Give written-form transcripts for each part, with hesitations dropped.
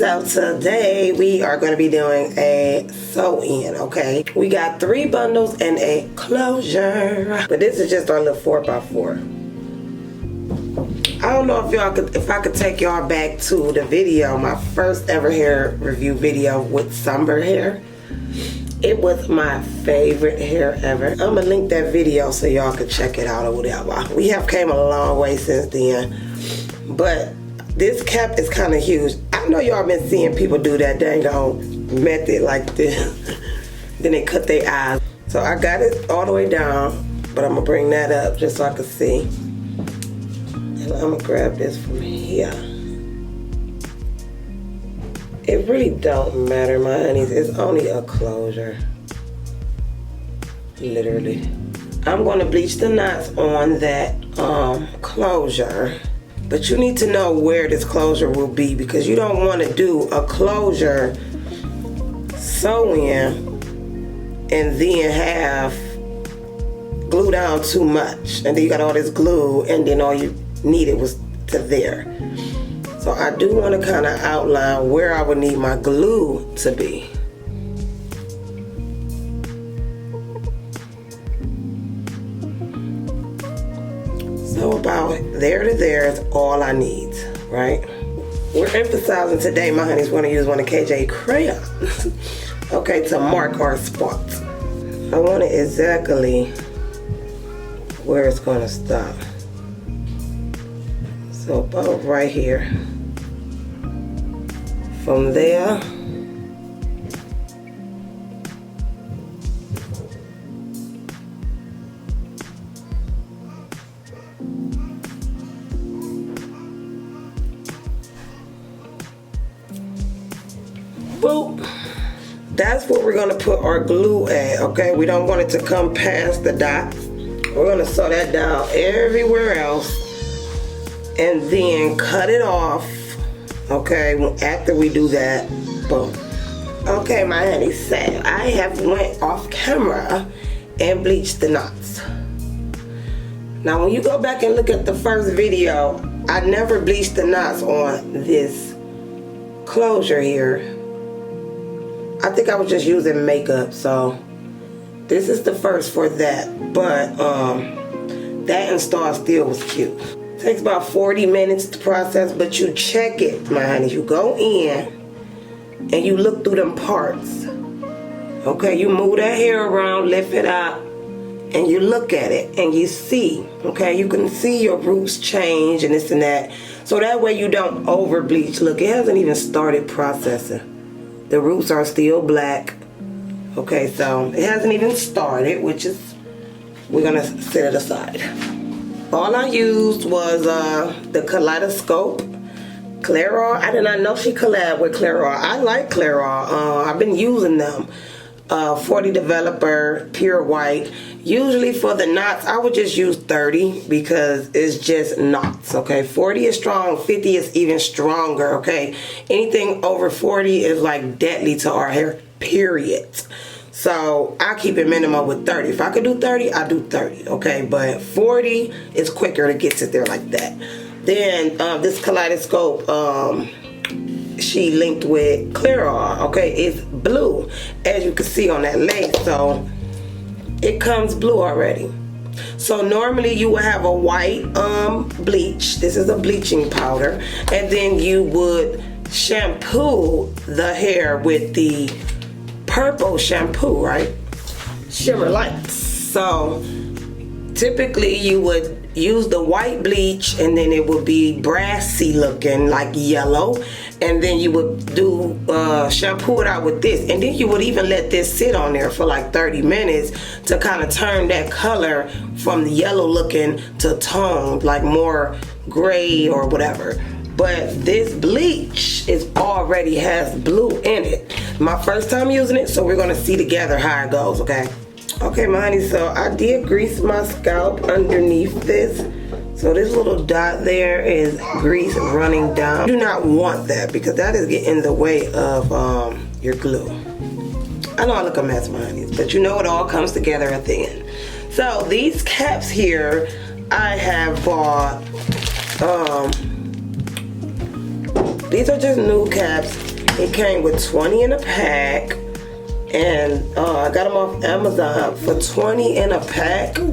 So today we are going to be doing a sew-in, okay? We got 3 bundles and a closure. But this is just our little 4x4. I don't know if I could take y'all back to the video, my first ever hair review video with sunburn hair. It was my favorite hair ever. I'm gonna link that video so y'all can check it out or whatever. We have came a long way since then. But this cap is kind of huge. I know y'all been seeing people do that dang on method like this. Then they cut their eyes. So I got it all the way down, but I'm gonna bring that up just so I can see. And I'm gonna grab this from here. It really don't matter, my honeys. It's only a closure. Literally. I'm gonna bleach the knots on that closure. But you need to know where this closure will be, because you don't want to do a closure sew-in and then have glue down too much. And then you got all this glue and then all you needed was to there. So I do want to kind of outline where I would need my glue to be. So about there to there is all I need, right? We're emphasizing today, my honeys, want to use one of KJ crayons, okay, to mark our spots. I want it exactly where it's going to stop. So about right here. From there, boop. That's where we're gonna put our glue at, okay? We don't want it to come past the dots. We're gonna sew that down everywhere else and then cut it off. Okay, after we do that, boom. Okay, my honey, so I have went off camera and bleached the knots. Now, when you go back and look at the first video, I never bleached the knots on this closure here. I think I was just using makeup, so this is the first for that. But that install still was cute. Takes about 40 minutes to process, but you check it, my honey. You go in and you look through them parts. Okay, you move that hair around, lift it up, and you look at it and you see, okay, you can see your roots change and this and that. So that way you don't over bleach. Look, it hasn't even started processing. The roots are still black. Okay, so it hasn't even started, which is, we're gonna set it aside. All I used was the Kaleidoscope Clairol. I did not know she collabed with Clairol. I like Clairol. I've been using them. 40 Developer, Pure White. Usually for the knots, I would just use 30 because it's just knots, okay? 40 is strong, 50 is even stronger, okay? Anything over 40 is like deadly to our hair, period. So I keep it minimal with 30. If I could do 30, I do 30, okay? But 40 is quicker to get to there like that. Then this Kaleidoscope, she linked with Clairol, okay? It's blue, as you can see on that lace. So it comes blue already. So normally you would have a white bleach. This is a bleaching powder. And then you would shampoo the hair with the purple shampoo, right? Shimmer Lights. So typically you would use the white bleach and then it would be brassy looking, like yellow, and then you would do shampoo it out with this, and then you would even let this sit on there for like 30 minutes to kind of turn that color from the yellow looking to toned, like more gray or whatever. But this bleach is already has blue in it. My first time using it, so we're gonna see together how it goes, okay? Okay, my honey, so I did grease my scalp underneath this. So this little dot there is grease running down. You do not want that because that is getting in the way of your glue. I know I look a mess, my honeys, but you know it all comes together at the end. So these caps here, I have bought, these are just new caps. It came with 20 in a pack. And I got them off Amazon for 20 in a pack, 2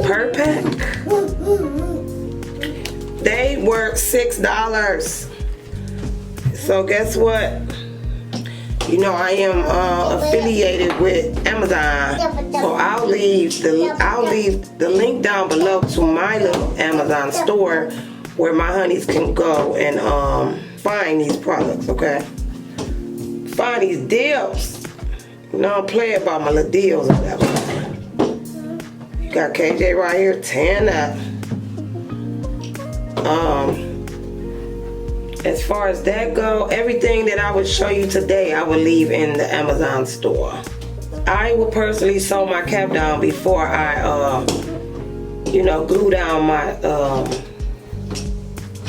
per pack. They were $6. So guess what? You know I am affiliated with Amazon, so I'll leave the link down below to my little Amazon store where my honeys can go and find these products. Okay, find these deals. You know, don't play about my little deals or whatever. You got KJ right here, tan up. As far as that go, everything that I would show you today, I would leave in the Amazon store. I would personally sew my cap down before I, you know, glue down my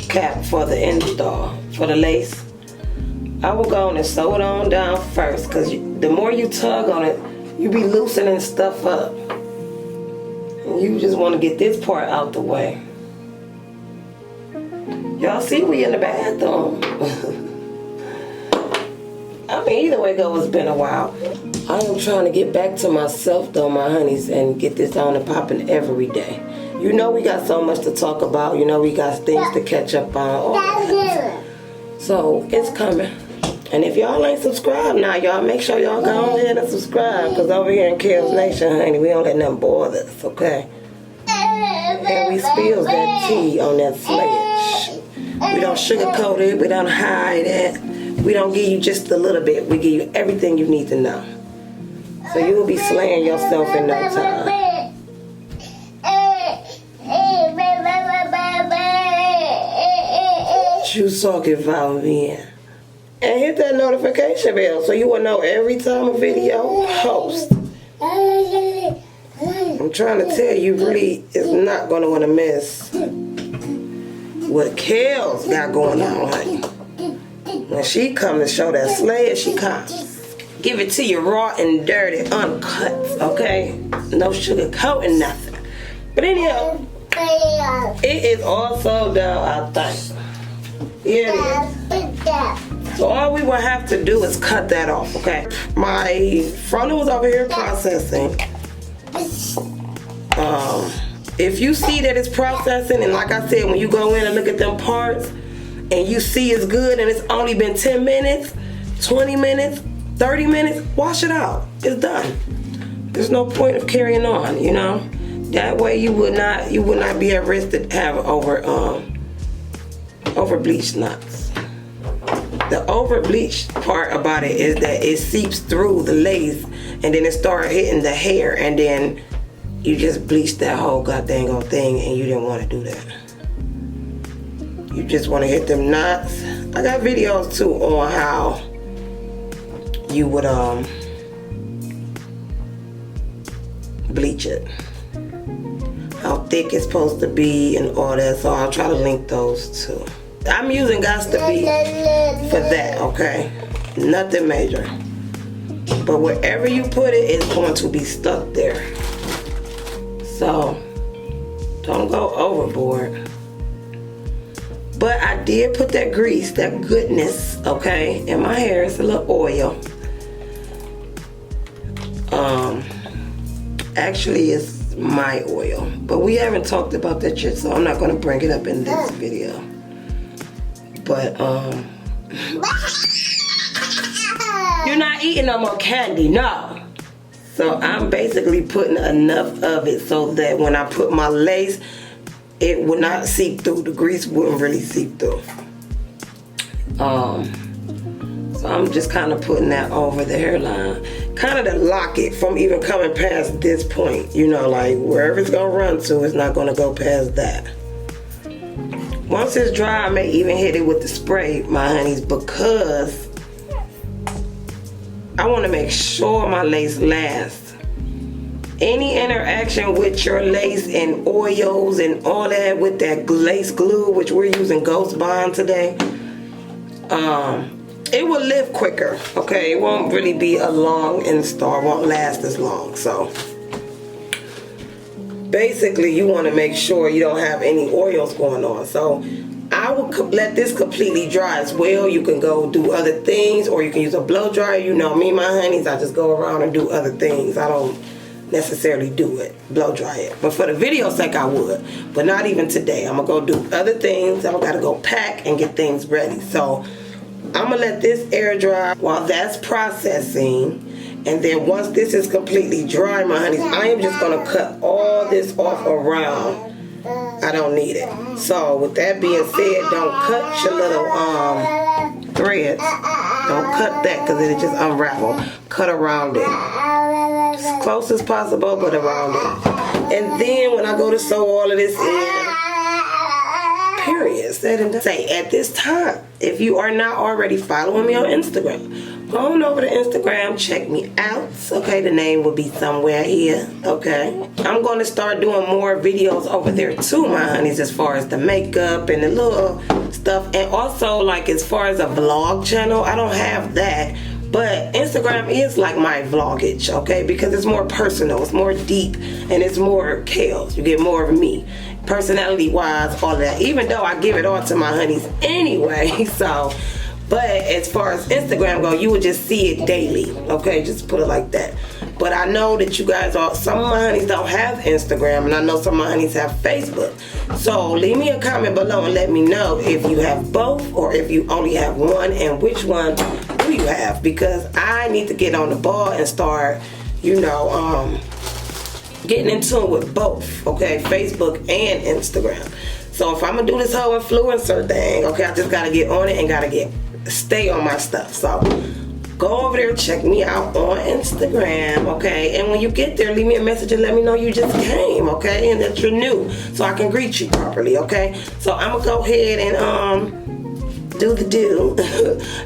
cap for the install, for the lace. I will go on and sew it on down first, because the more you tug on it, you be loosening stuff up. And you just want to get this part out the way. Y'all see we in the bathroom. I mean, either way go, it's been a while. I am trying to get back to myself though, my honeys, and get this on and popping every day. You know we got so much to talk about. You know we got things to catch up on. All that. So it's coming. And if y'all ain't subscribed now, y'all make sure y'all go ahead and subscribe. Because over here in Kells Nation, honey, we don't let nothing bother us, okay? And we spills that tea on that sledge. We don't sugarcoat it. We don't hide it. We don't give you just a little bit. We give you everything you need to know. So you will be slaying yourself in no time. You talking about me? And hit that notification bell so you will know every time a video posts. I'm trying to tell you, really is not going to want to miss what Kells got going on, honey. When she come to show that sled, she comes. Give it to you raw and dirty, uncut, okay? No sugar coating, nothing. But anyhow, it is all sold out, I think. Yeah, it is. So all we will have to do is cut that off, okay? My frontal was over here processing. If you see that it's processing, and like I said, when you go in and look at them parts, and you see it's good and it's only been 10 minutes, 20 minutes, 30 minutes, wash it out. It's done. There's no point of carrying on, you know? That way you would not be at risk to have over bleached knots. The over bleached part about it is that it seeps through the lace and then it starts hitting the hair, and then you just bleach that whole goddamn thing, and you didn't want to do that. You just want to hit them knots. I got videos too on how you would bleach it, how thick it's supposed to be and all that, so I'll try to link those too. I'm using Gots to Be for that, okay? Nothing major. But wherever you put it, it's going to be stuck there. So don't go overboard. But I did put that grease, that goodness, okay, in my hair. It's a little oil. Actually, it's my oil. But we haven't talked about that yet, so I'm not going to bring it up in this video. But, you're not eating no more candy, no. So I'm basically putting enough of it so that when I put my lace, it would not seep through. The grease wouldn't really seep through. So I'm just kind of putting that over the hairline, kind of to lock it from even coming past this point. You know, like wherever it's gonna run to, it's not gonna go past that. Once it's dry, I may even hit it with the spray, my honeys, because I want to make sure my lace lasts. Any interaction with your lace and oils and all that with that lace glue, which we're using Ghost Bond today, it will live quicker, okay? It won't really be a long install, won't last as long. So basically you want to make sure you don't have any oils going on. So I I will let this completely dry as well. You can go do other things, or you can use a blow dryer. You know me, my honeys, I just go around and do other things. I don't necessarily do it, blow dry it. But for the video sake, I would. But not even today. I'm going to go do other things. I'm going to go pack and get things ready. So I'm going to let this air dry while that's processing. And then once this is completely dry, my honeys, I am just going to cut all this off around. I don't need it. So with that being said, don't cut your little threads. Don't cut that because it'll just unravel. Cut around it. As close as possible, but around it. And then when I go to sew all of this in, period, said and done. Say at this time, if you are not already following me on Instagram, go on over to Instagram, check me out. Okay, the name will be somewhere here. Okay, I'm going to start doing more videos over there too, my honeys, as far as the makeup and the little stuff. And also, like, as far as a vlog channel, I don't have that. But Instagram is like my vlogage, okay? Because it's more personal, it's more deep, and it's more Kells. You get more of me. Personality-wise, all that. Even though I give it all to my honeys anyway, so. But as far as Instagram go, you would just see it daily, okay? Just put it like that. But I know that you guys are, some of my honeys don't have Instagram, and I know some of my honeys have Facebook. So leave me a comment below and let me know if you have both or if you only have one, and which one do you have, because I need to get on the ball and start, you know, getting in tune with both, okay? Facebook and Instagram. So if I'm gonna do this whole influencer thing, okay, I just gotta get on it and gotta stay on my stuff. So go over there, check me out on Instagram, okay? And when you get there, leave me a message and let me know you just came, okay? And that you're new, so I can greet you properly, okay? So I'm gonna go ahead and do the do,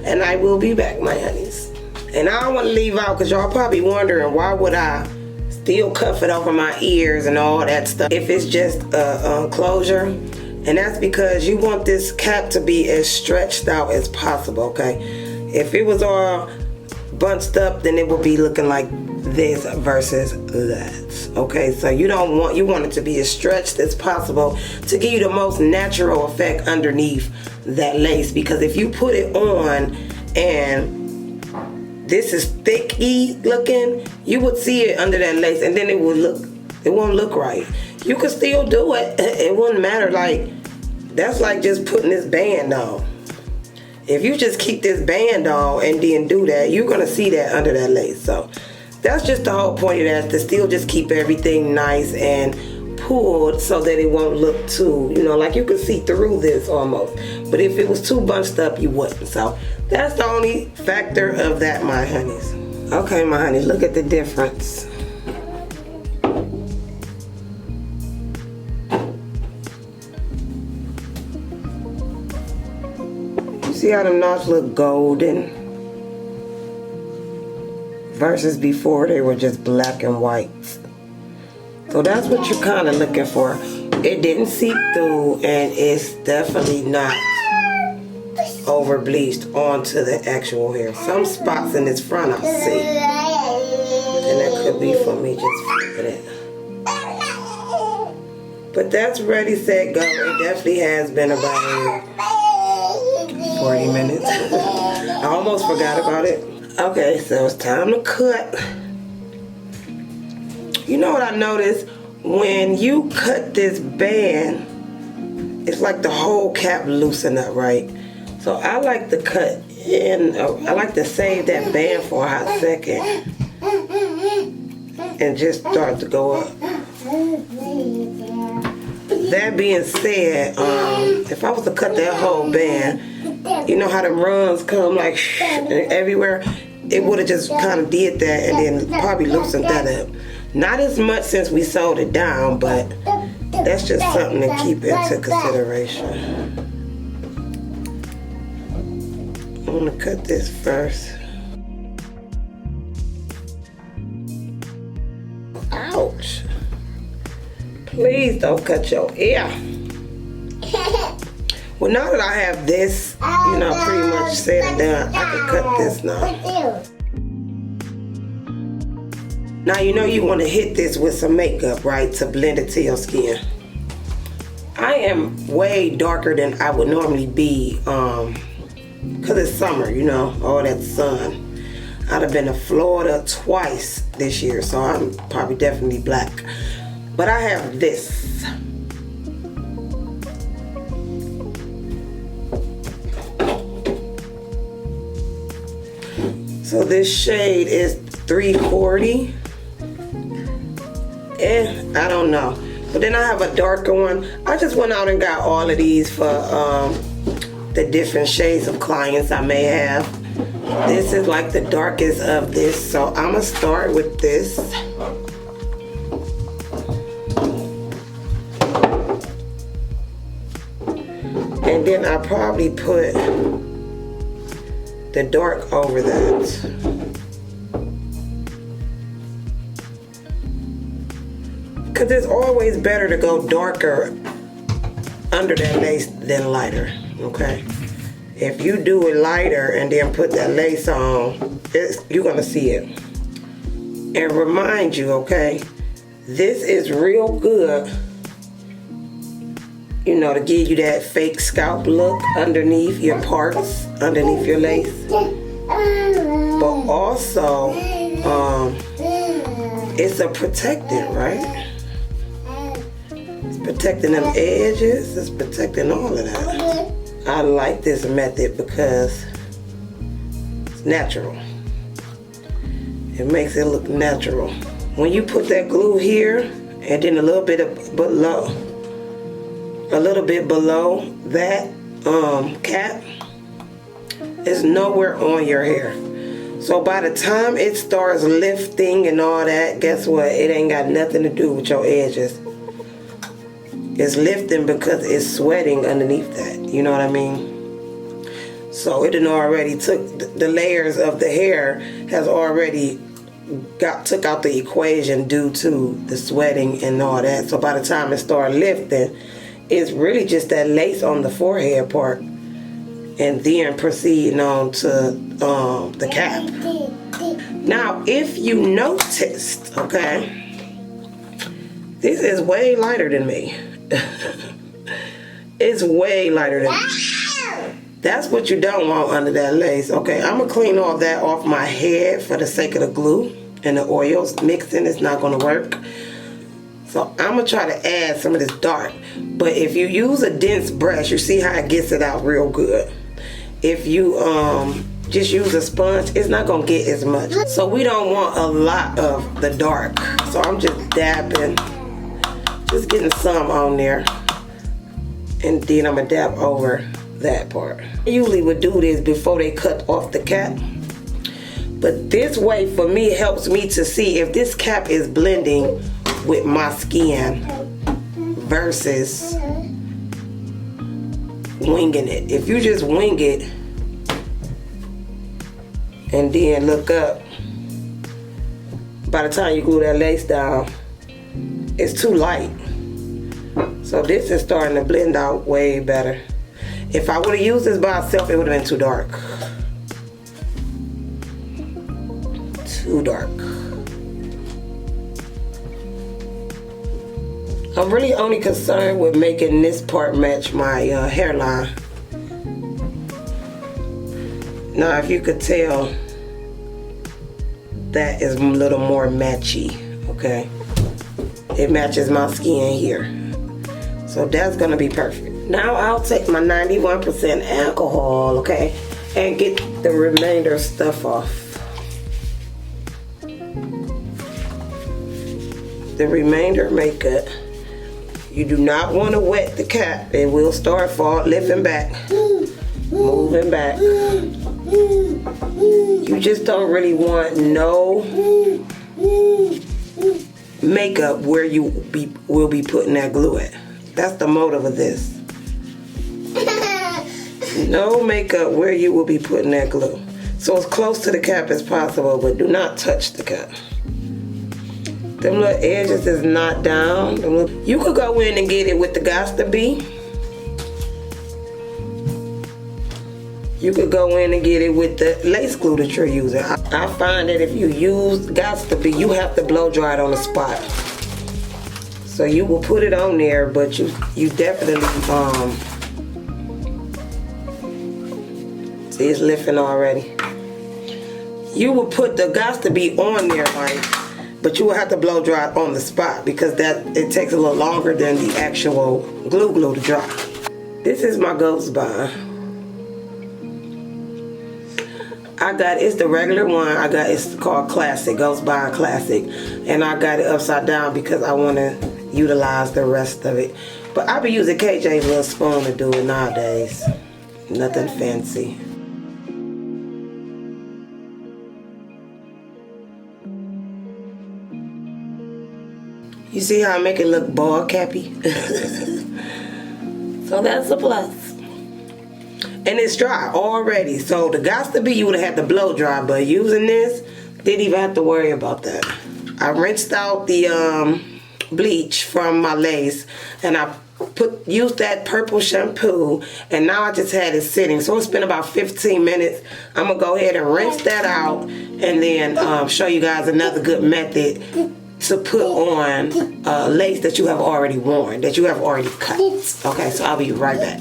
and I will be back, my honeys. And I don't want to leave out, because y'all probably wondering, why would I still cuff it over my ears and all that stuff if it's just a closure? And that's because you want this cap to be as stretched out as possible, okay? If it was all bunched up, then it would be looking like this versus that, okay? So you want it to be as stretched as possible to give you the most natural effect underneath that lace. Because if you put it on and this is thicky looking, you would see it under that lace, and then it won't look right. You could still do it. It wouldn't matter. Like, that's like just putting this band on. If you just keep this band on and then do that, you're gonna see that under that lace. So that's just the whole point of that, to still just keep everything nice and pulled so that it won't look too, you know, like you can see through this almost. But if it was too bunched up, you wouldn't. So that's the only factor of that, my honeys. Okay, my honeys, look at the difference. See how them knots look golden versus before they were just black and white. So that's what you're kind of looking for. It didn't seep through, and it's definitely not over bleached onto the actual hair. Some spots in this front I see, and that could be for me just flipping it. But that's ready, set, go. It definitely has been about 40 minutes. I almost forgot about it. Okay, so it's time to cut. You know what I noticed? When you cut this band, it's like the whole cap loosen up, right? So I like to cut in, I like to save that band for a hot second and just start to go up. That being said, if I was to cut that whole band, you know how the runs come like everywhere? It would have just kind of did that and then probably loosened that up. Not as much since we sewed it down, but that's just something to keep into consideration. I'm gonna cut this first. Ouch. Please don't cut your ear. Well, now that I have this, you know, pretty much said and done, I can cut this now. Now, you know you want to hit this with some makeup, right, to blend it to your skin. I am way darker than I would normally be, because it's summer, you know, all that sun. I'd have been to Florida twice this year, so I'm probably definitely black. But I have this. So this shade is 340. I don't know. But then I have a darker one. I just went out and got all of these for the different shades of clients I may have. This is like the darkest of this, so I'm gonna start with this. And then I'll probably put the dark over that. Because it's always better to go darker under that lace than lighter, okay? If you do it lighter and then put that lace on, you're gonna see it. And remind you, okay, this is real good, you know, to give you that fake scalp look underneath your parts, underneath your lace. But also, it's a protectant, right? It's protecting them edges, it's protecting all of that. I like this method because it's natural. It makes it look natural. When you put that glue here and then a little bit below that cap, it's nowhere on your hair. So by the time it starts lifting and all that, guess what? It ain't got nothing to do with your edges. It's lifting because it's sweating underneath that. You know what I mean? So it done already took the layers of the hair has already took out the equation due to the sweating and all that. So by the time it started lifting, it's really just that lace on the forehead part, and then proceeding on to the cap. Now, if you noticed, okay, this is way lighter than me. It's way lighter than me. That's what you don't want under that lace. Okay, I'm gonna clean all that off my head for the sake of the glue and the oils. Mixing is not gonna work. So I'm gonna try to add some of this dark. But if you use a dense brush, you see how it gets it out real good. If you just use a sponge, it's not gonna get as much. So we don't want a lot of the dark. So I'm just dabbing, just getting some on there. And then I'm gonna dab over that part. I usually would do this before they cut off the cap. But this way for me helps me to see if this cap is blending with my skin versus winging it. If you just wing it and then look up, by the time you glue that lace down, it's too light. So this is starting to blend out way better. If I would have used this by itself, it would have been too dark. Too dark. I'm really only concerned with making this part match my hairline. Now, if you could tell, that is a little more matchy, okay? It matches my skin here. So that's gonna be perfect. Now I'll take my 91% alcohol, okay, and get the remainder stuff off. The remainder makeup. You do not want to wet the cap. It will start lifting back, moving back. You just don't really want no makeup where you will be putting that glue at. That's the motive of this. No makeup where you will be putting that glue. So as close to the cap as possible, but do not touch the cap. Them little edges is not down. You could go in and get it with the Gots to Be. You could go in and get it with the lace glue that you're using. I find that if you use Gots to Be, you have to blow dry it on the spot. So you will put it on there, but you definitely see it's lifting already. You will put the gots to be on there, like, but you will have to blow dry on the spot because it takes a little longer than the actual glue to dry. This is my ghost bind. It's the regular one. It's called Classic, Ghost Bind Classic. And I got it upside down because I want to utilize the rest of it. But I be using KJ's little spoon to do it nowadays. Nothing fancy. You see how I make it look ball cappy? So that's a plus. And it's dry already. So the gots to be, you would have had to blow dry, but using this, didn't even have to worry about that. I rinsed out the bleach from my lace, and I used that purple shampoo, and now I just had it sitting. So it's been about 15 minutes. I'm gonna go ahead and rinse that out, and then show you guys another good method to put on lace that you have already worn, that you have already cut. Okay, so I'll be right back.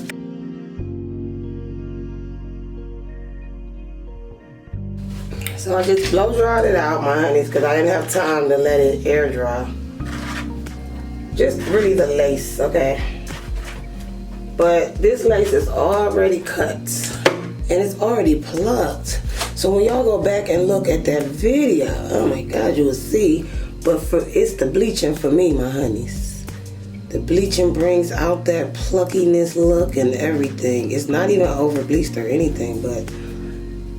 So I just blow dried it out, my honeys, because I didn't have time to let it air dry. Just really the lace, okay? But this lace is already cut and it's already plucked. So when y'all go back and look at that video, oh my God, you will see. But it's the bleaching for me, my honeys. The bleaching brings out that pluckiness look and everything. It's not even over bleached or anything, but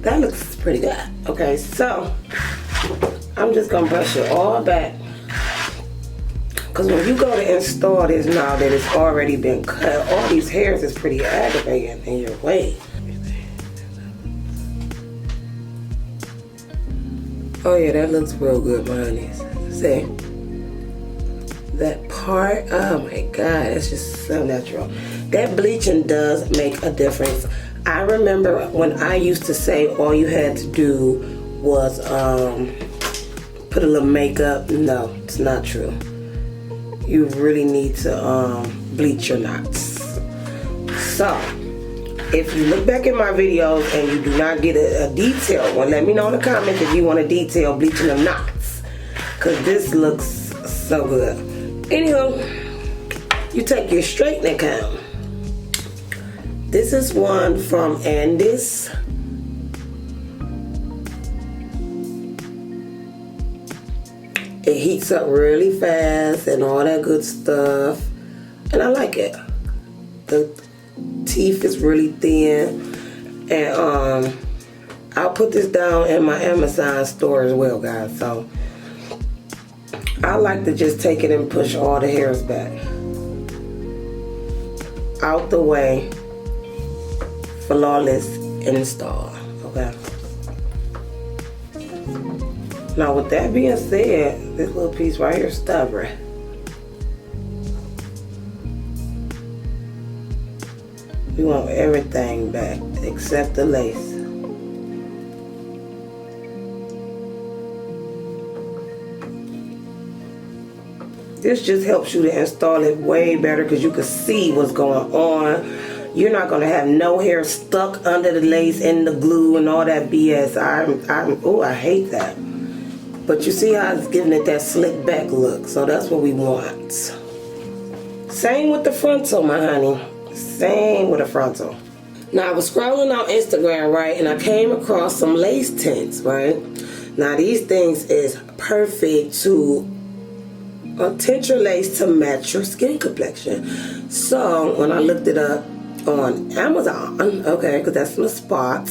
that looks pretty good. Okay, so I'm just gonna brush it all back. Cause when you go to install this now that it's already been cut, all these hairs is pretty aggravating in your way. Oh yeah, that looks real good, my honeys. See? That part, oh my God, it's just so natural. That bleaching does make a difference. I remember when I used to say all you had to do was put a little makeup. No, it's not true. You really need to bleach your knots. So, if you look back at my videos and you do not get a detail one, let me know in the comments if you want a detail bleaching of knots. Because this looks so good. Anywho, you take your straightening comb. This is one from Andis. It heats up really fast and all that good stuff. And I like it. The teeth is really thin. And I'll put this down in my Amazon store as well, guys. So I like to just take it and push all the hairs back. Out the way. Flawless install, okay? Now with that being said, this little piece right here is stubborn. We want everything back except the lace. This just helps you to install it way better because you can see what's going on. You're not gonna have no hair stuck under the lace and the glue and all that BS. I hate that. But you see how it's giving it that slick back look. So that's what we want. Same with the frontal, my honey. Same with the frontal. Now I was scrolling on Instagram, right, and I came across some lace tints, right? Now these things is perfect to tint your lace to match your skin complexion. So when I looked it up on Amazon, okay, because that's my spot,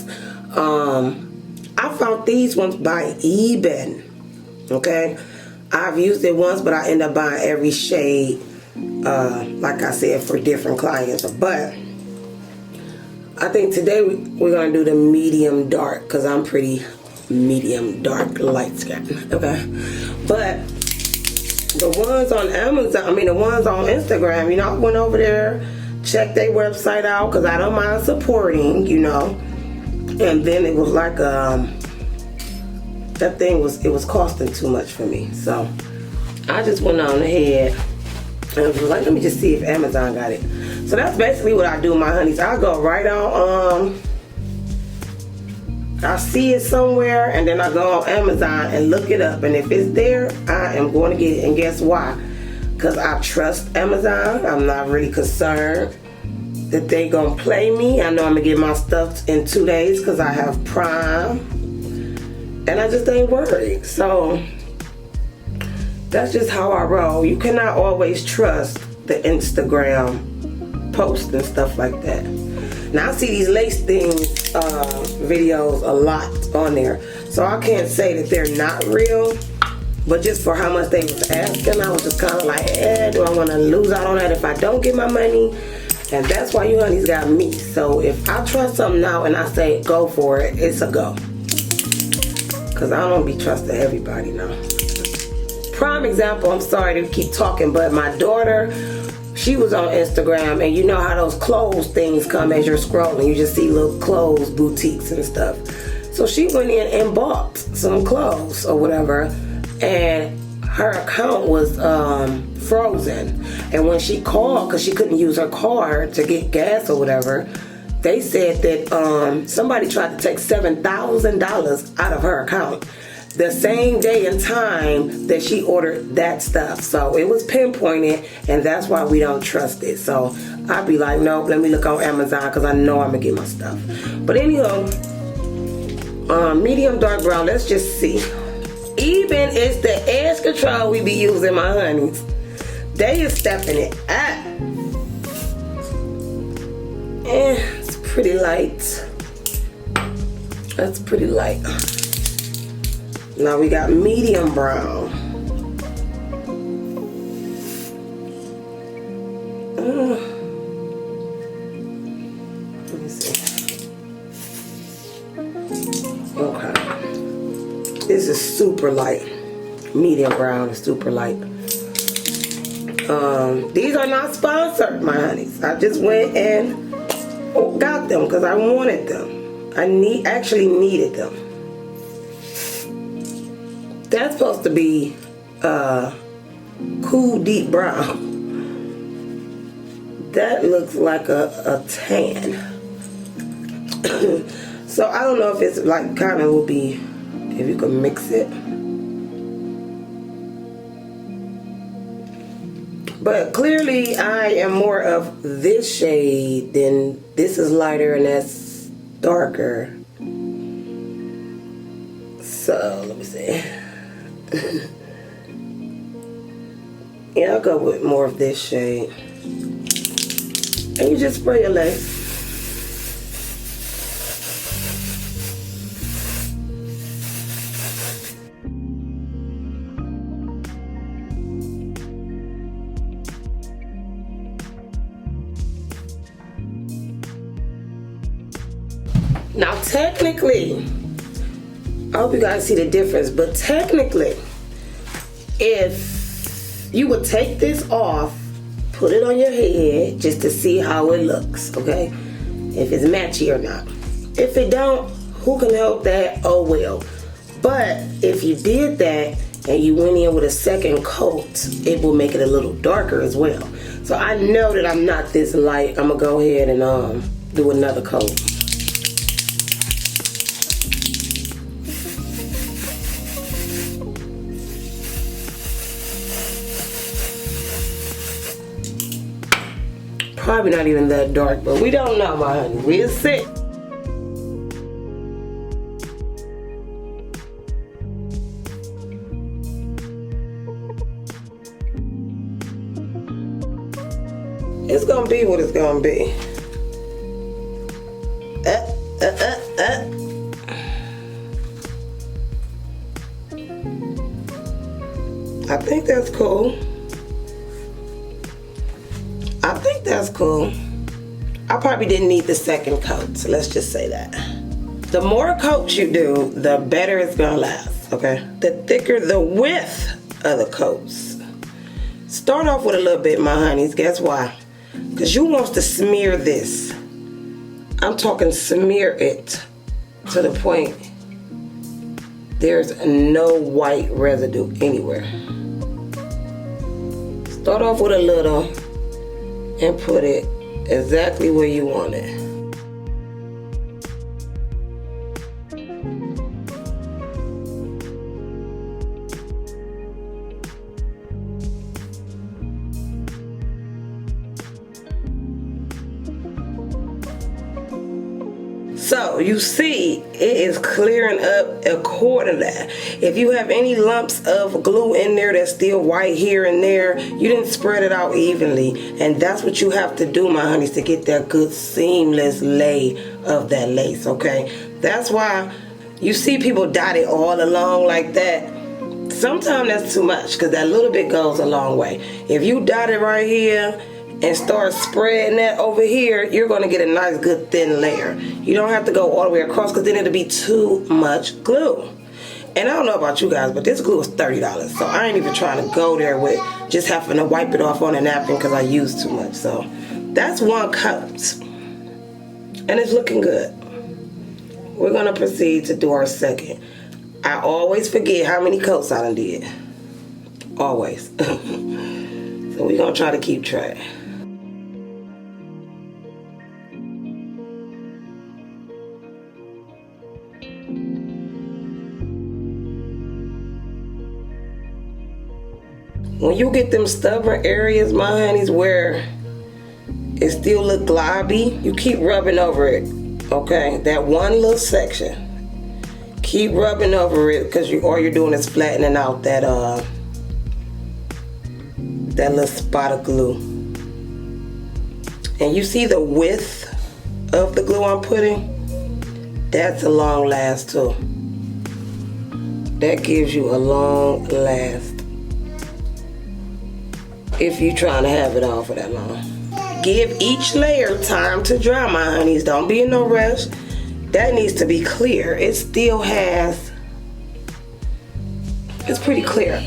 I found these ones by eBay. Okay, I've used it once, but I end up buying every shade, like I said, for different clients. But I think today we're gonna do the medium dark because I'm pretty medium dark light skin. Okay, but the ones on Amazon, the ones on Instagram, you know, I went over there, checked their website out because I don't mind supporting, you know. And then it was like that thing was costing too much for me. So I just went on ahead And I was like, let me just see if Amazon got it. So that's basically what I do, my honeys. I go right on, I see it somewhere, and then I go on Amazon and look it up. And if it's there, I am going to get it. And guess why? Because I trust Amazon. I'm not really concerned that they gonna play me. I know I'm gonna get my stuff in 2 days because I have Prime. And I just ain't worried. So that's just how I roll. You cannot always trust the Instagram posts and stuff like that. Now I see these lace things videos a lot on there, so I can't say that they're not real, but just for how much they was asking, I was just kind of like, do I want to lose out on that if I don't get my money? And that's why you honeys got me. So if I trust something now and I say go for it, it's a go, because I don't be trusting everybody now. Prime example, I'm sorry to keep talking, but my daughter, she was on Instagram, and you know how those clothes things come as you're scrolling. You just see little clothes, boutiques and stuff. So she went in and bought some clothes or whatever, and her account was frozen. And when she called, because she couldn't use her card to get gas or whatever, they said that somebody tried to take $7,000 out of her account the same day and time that she ordered that stuff. So it was pinpointed, and that's why we don't trust it. So I'd be like, nope, let me look on Amazon, because I know I'm gonna get my stuff. But anyhow, medium dark brown, let's just see. Even it's the edge control we be using, my honeys. They is stepping it up. It's pretty light. That's pretty light. Now we got medium brown. Let me see. Okay. This is super light. Medium brown is super light. These are not sponsored, my honeys. I just went and got them because I wanted them. I actually needed them. That's supposed to be cool deep brown. That looks like a tan. So I don't know if it's like kind of will be, if you can mix it. But clearly I am more of this shade than this is lighter and that's darker. So let me see. Yeah, I'll go with more of this shade. And you just spray your lace. Now technically, I hope you guys see the difference, but technically, if you would take this off, put it on your head just to see how it looks, okay? If it's matchy or not. If it don't, who can help that? Oh well. But if you did that and you went in with a second coat, it will make it a little darker as well. So I know that I'm not this light. I'm gonna go ahead and do another coat. Probably not even that dark, but we don't know, my honey. We'll see. It's gonna be what it's gonna be. I think that's cool. I think that's cool. I probably didn't need the second coat, so let's just say that. The more coats you do, the better it's gonna last, okay? The thicker the width of the coats. Start off with a little bit, my honeys. Guess why? Because you want to smear this. I'm talking smear it to the point there's no white residue anywhere. Start off with a little and put it exactly where you want it. So you see, it is clearing up according to that. If you have any lumps of glue in there that's still white here and there, you didn't spread it out evenly. And that's what you have to do, my honeys, to get that good seamless lay of that lace, okay? That's why you see people dot it all along like that. Sometimes that's too much because that little bit goes a long way. If you dot it right here and start spreading that over here, you're going to get a nice good thin layer. You don't have to go all the way across because then it'll be too much glue. And I don't know about you guys, but this glue is $30. So I ain't even trying to go there with just having to wipe it off on a napkin because I use too much. So that's 1 coat. And it's looking good. We're going to proceed to do our second. I always forget how many coats I done did. Always. So we're going to try to keep track. When you get them stubborn areas, my honeys, where it still look globby, you keep rubbing over it, okay? That one little section. Keep rubbing over it because all you're doing is flattening out that little spot of glue. And you see the width of the glue I'm putting? That's a long last too. That gives you a long last if you're trying to have it on for that long. Give each layer time to dry, my honeys. Don't be in no rush. That needs to be clear. It still has, it's pretty clear.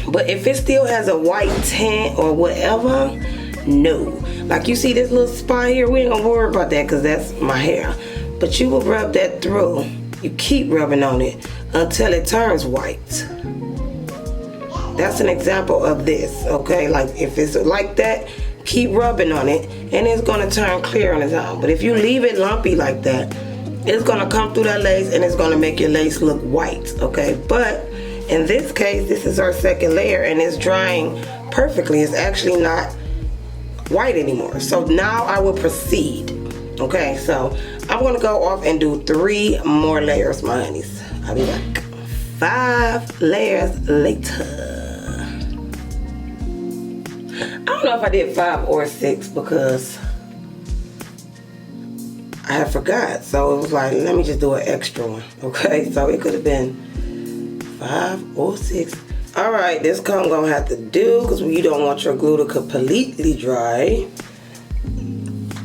But if it still has a white tint or whatever, no. Like you see this little spot here, we ain't gonna worry about that because that's my hair. But you will rub that through. You keep rubbing on it until it turns white. That's an example of this, okay? Like if it's like that, keep rubbing on it and it's gonna turn clear on its own. But if you leave it lumpy like that, it's gonna come through that lace and it's gonna make your lace look white, okay? But in this case, this is our second layer and it's drying perfectly. It's actually not white anymore. So now I will proceed, okay? So I'm gonna go off and do 3 more layers, my honeys. I'll be back. 5 layers later. I don't know if I did 5 or 6 because I had forgot. So it was like, let me just do an extra one. Okay, so it could have been 5 or 6. All right, this comb gonna have to do because you don't want your glue to completely dry.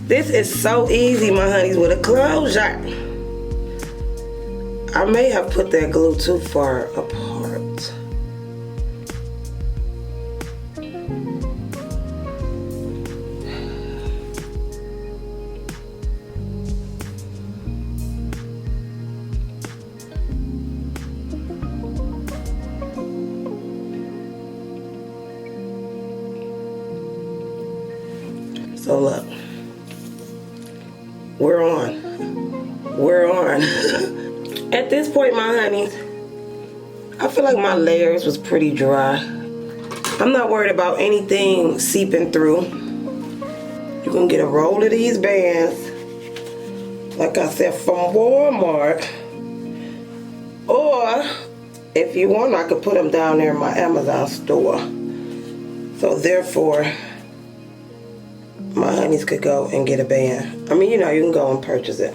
This is so easy, my honeys, with a closure. I may have put that glue too far apart. So look, we're on. At this point, my honeys, I feel like my layers was pretty dry. I'm not worried about anything seeping through. You can get a roll of these bands, like I said, from Walmart. Or, if you want, I could put them down there in my Amazon store. So therefore, my honeys could go and get a band. I mean, you know, you can go and purchase it.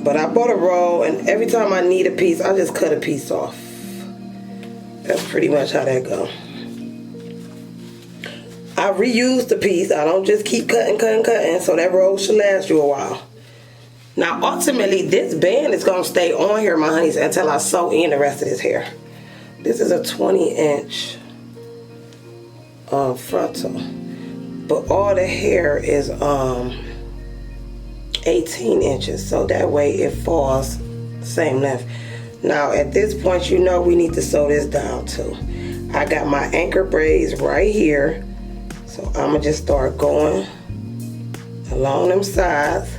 But I bought a roll, and every time I need a piece, I just cut a piece off. That's pretty much how that go. I reuse the piece. I don't just keep cutting, so that roll should last you a while. Now, ultimately, this band is going to stay on here, my honeys, until I sew in the rest of this hair. This is a 20-inch frontal. But all the hair is 18 inches, so that way it falls same length. Now at this point, you know we need to sew this down too. I got my anchor braids right here. So I'm gonna just start going along them sides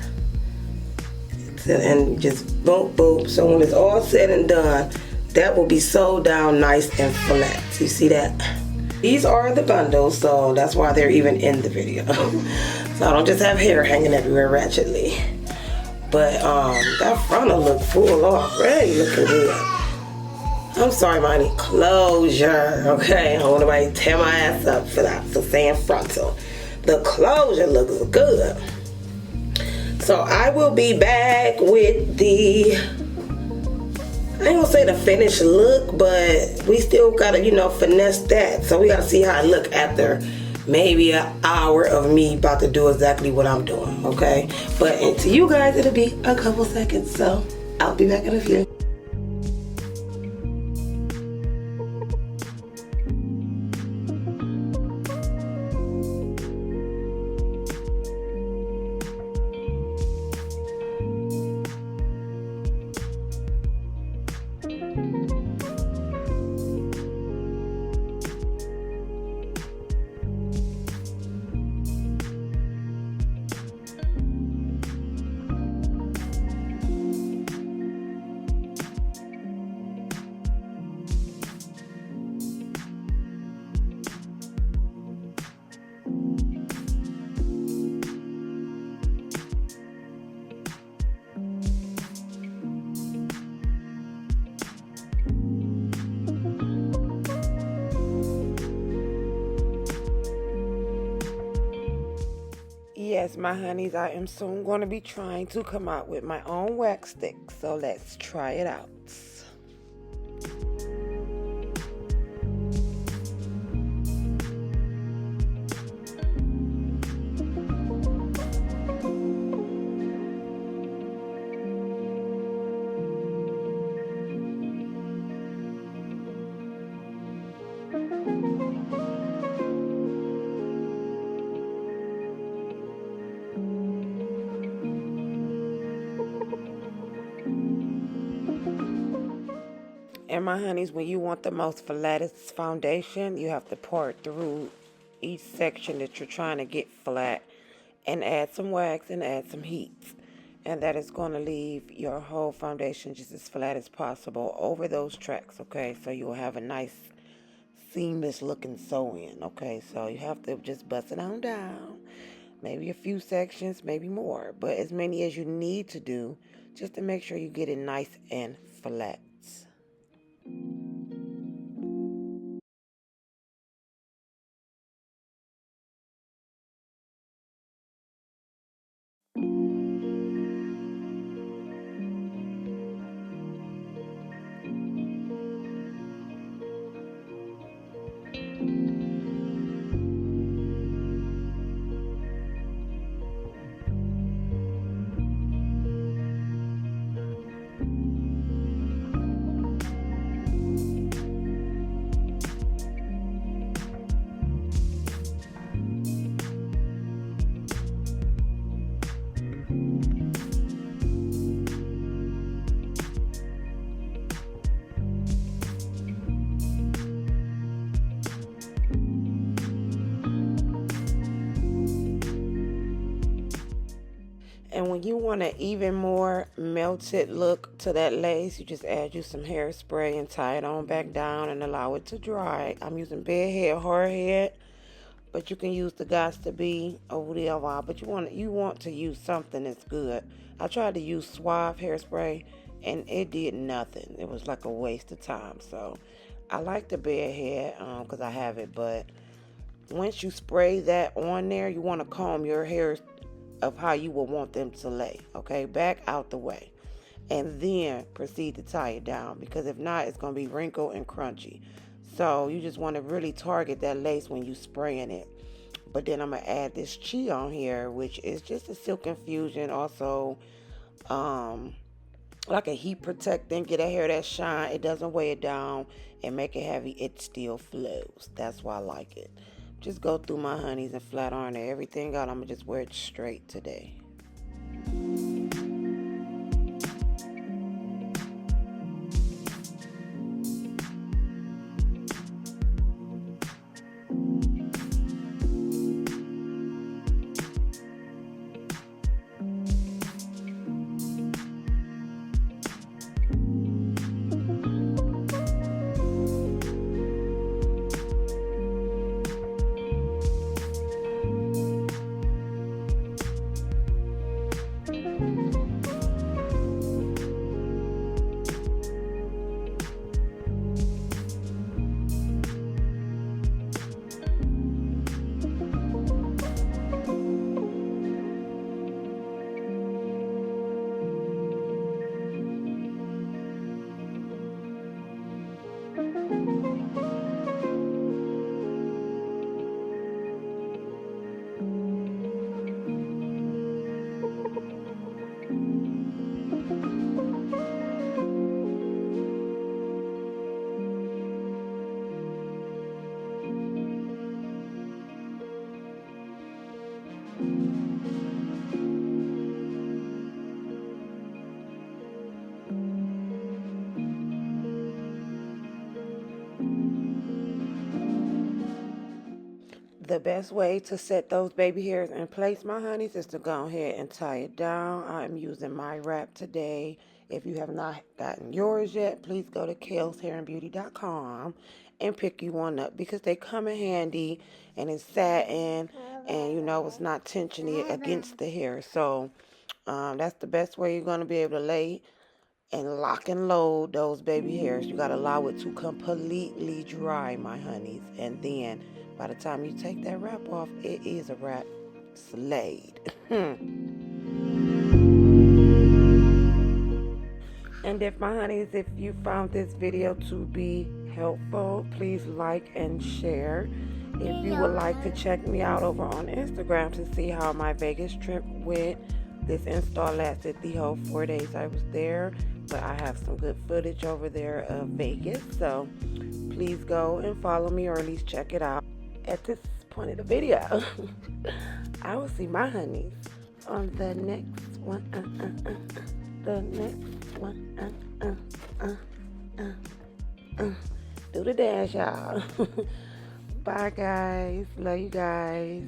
and just boop boop. So when it's all said and done, that will be sewed down nice and flat. So you see that? These are the bundles, so that's why they're even in the video. So I don't just have hair hanging everywhere ratchetly. But that frontal look full already, looking good. I'm sorry, I need closure, okay? I don't want nobody to tear my ass up for that, for saying frontal. The closure looks good. So I will be back with the, I ain't gonna say the finished look, but we still gotta, you know, finesse that. So we gotta see how it look after maybe an hour of me about to do exactly what I'm doing, okay? But to you guys, it'll be a couple seconds, so I'll be back in a few. Yes, my honeys, I am soon going to be trying to come out with my own wax stick. So let's try it out. And my honeys, when you want the most flattest foundation, you have to pour it through each section that you're trying to get flat and add some wax and add some heat. And that is going to leave your whole foundation just as flat as possible over those tracks, okay? So you'll have a nice seamless looking sew-in, okay? So you have to just bust it on down. Maybe a few sections, maybe more, but as many as you need to do just to make sure you get it nice and flat. And when you want an even more melted look to that lace, you just add you some hairspray and tie it on back down and allow it to dry. I'm using bedhead, hardhead, but you can use the Gots to Be or whatever. But you want to use something that's good. I tried to use Suave hairspray and it did nothing. It was like a waste of time. So I like the bedhead because I have it, but once you spray that on there, you want to comb your hair of how you will want them to lay, okay? Back out the way. And then proceed to tie it down, because if not, it's going to be wrinkled and crunchy. So you just want to really target that lace when you spraying it. But then I'm going to add this Chi on here, which is just a silk infusion. Also, like a heat protectant. Get a hair that shine. It doesn't weigh it down and make it heavy. It still flows. That's why I like it. Just go through my honeys and flat iron everything out. I'm going to just wear it straight today. The best way to set those baby hairs in place, my honeys, is to go ahead and tie it down. I'm using my wrap today. If you have not gotten yours yet, please go to kellshairandbeauty.com and pick you one up, because they come in handy and it's satin, and you know it's not tensiony against the hair. So that's the best way you're going to be able to lay and lock and load those baby hairs. You got to allow it to completely dry, my honeys, and then by the time you take that wrap off, it is a wrap. Slayed. And if my honeys, if you found this video to be helpful, please like and share. If you would like to check me out over on Instagram to see how my Vegas trip went, this install lasted the whole 4 days I was there, but I have some good footage over there of Vegas, so please go and follow me, or at least check it out. At this point of the video, I will see my honeys on the next one. The next one. Do the dance, y'all. Bye, guys. Love you guys.